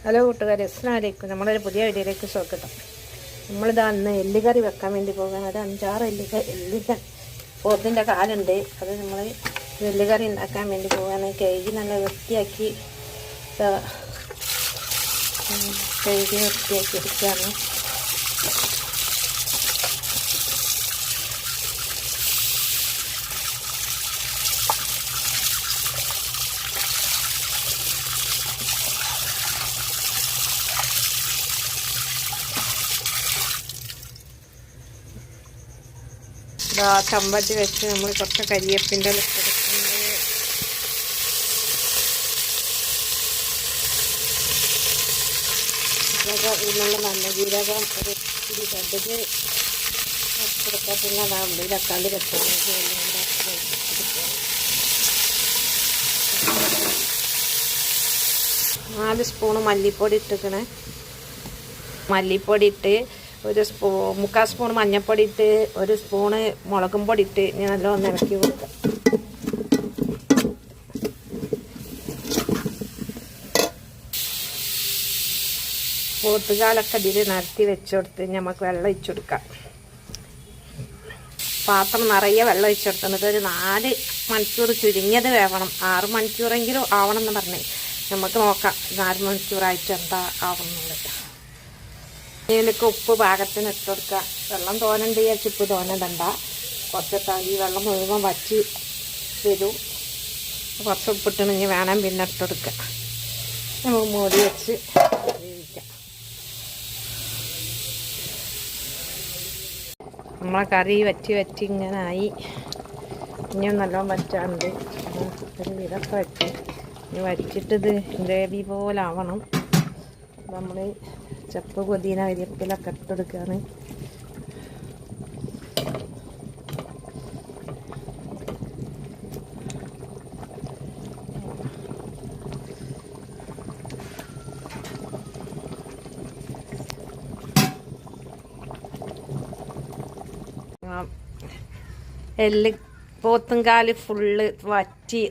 Hello കൂട്ടുകാരെ, അസ്സലാമു അലൈക്കും. നമ്മളൊരു പുതിയ വീഡിയോയിലേക്ക് സ്വാഗതം. നമ്മളിതാ അന്ന് എല്ലുകറി വെക്കാൻ വേണ്ടി പോകാൻ ഒരു 5-6 പോത്തിൻ്റെ കാലുണ്ട്. അത് നമ്മൾ എല്ലുകറി ഉണ്ടാക്കാൻ വേണ്ടി പോകാൻ കഴുകി നല്ല വൃത്തിയാക്കി എടുക്കുകയാണ്. ചമ്പട്ടി വെച്ച് നമ്മൾ കുറച്ച് കരിയേപ്പിൻ്റെ ഇതിനുള്ള നല്ല ജീരകം ഒരു ഇത്തിരി കടുക് കൊടുക്കാൻ പിന്നെ ഉള്ളിൽ തക്കാളി പച്ചമുളക് 4 സ്പൂണ് മല്ലിപ്പൊടി ഇട്ടിക്കണേ. മല്ലിപ്പൊടി ഇട്ട് ഒരു 3/4 സ്പൂൺ മഞ്ഞൾപ്പൊടി ഇട്ട് 1 സ്പൂണ് മുളകും പൊടി ഇട്ട് ഞാൻ നല്ലോണം ഇളക്കി കൊടുക്കാം. പോത്തുകാലൊക്കെ ഇതിൽ നിരത്തി വെച്ചുകൊടുത്ത് നമുക്ക് വെള്ളം ഒഴിച്ചു കൊടുക്കാം. പാത്രം നിറയെ വെള്ളം ഒഴിച്ചു കൊടുത്തിട്ട് ഒരു 4 മണിക്കൂർ ചുരുങ്ങിയത് വേവണം. 6 മണിക്കൂറെങ്കിലും ആവണം എന്ന് പറഞ്ഞേ. നമുക്ക് നോക്കാം 4 മണിക്കൂറായിട്ട് എന്താ ആവുന്നുള്ളത്. ഇതിലേക്ക് ഉപ്പ് പാകത്തിന് ഇട്ട് കൊടുക്കുക. വെള്ളം തോന്നുന്നുണ്ട് വിചാരിച്ച് ഉപ്പ് തോന്നണ്ട. കുറച്ചിട്ടാൽ ഈ വെള്ളം മുഴുവൻ വറ്റി വരും. കുറച്ച് ഉപ്പിട്ടുണ്ടെങ്കിൽ വേണം പിന്നെ ഇട്ട് കൊടുക്കുക. നമുക്ക് മൂടി വെച്ച് വേവിക്കാം. നമ്മളെ കറി വറ്റി ഇങ്ങനെ ആയി. ഇനിയും നല്ലോണം വറ്റാണ്ട് ഒരു വിധമൊക്കെ വറ്റി. ഇനി വറ്റിട്ടത് ഗ്രേവി പോലെ ആവണം. നമ്മൾ ചപ്പ് പുതിന കരിവേപ്പിലൊക്കെ ഇട്ടെടുക്കുകയാണ്. പോത്തുംകാല് ഫുള്ള് വറ്റി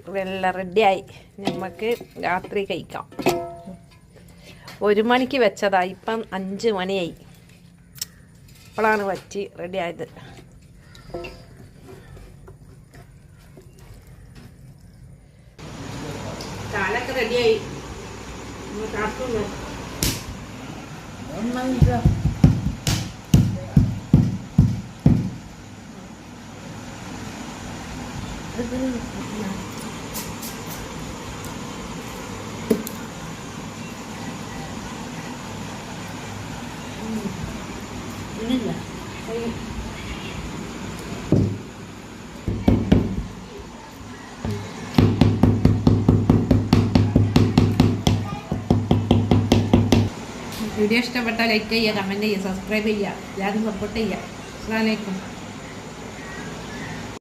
റെഡിയായി. നമുക്ക് രാത്രി കഴിക്കാം. 1 മണിക്ക് വെച്ചതാ, ഇപ്പം 5 മണിയായി. ഇപ്പോഴാണ് വറ്റി റെഡി ആയത്. കാലൊക്കെ റെഡിയായി. വീഡിയോ ഇഷ്ടപ്പെട്ടാൽ ലൈക്ക് ചെയ്യുക, കമൻറ്റ് ചെയ്യുക, സബ്സ്ക്രൈബ് ചെയ്യുക, എല്ലാവരും സപ്പോർട്ട് ചെയ്യുക. അസ്സലാമു അലൈക്കും.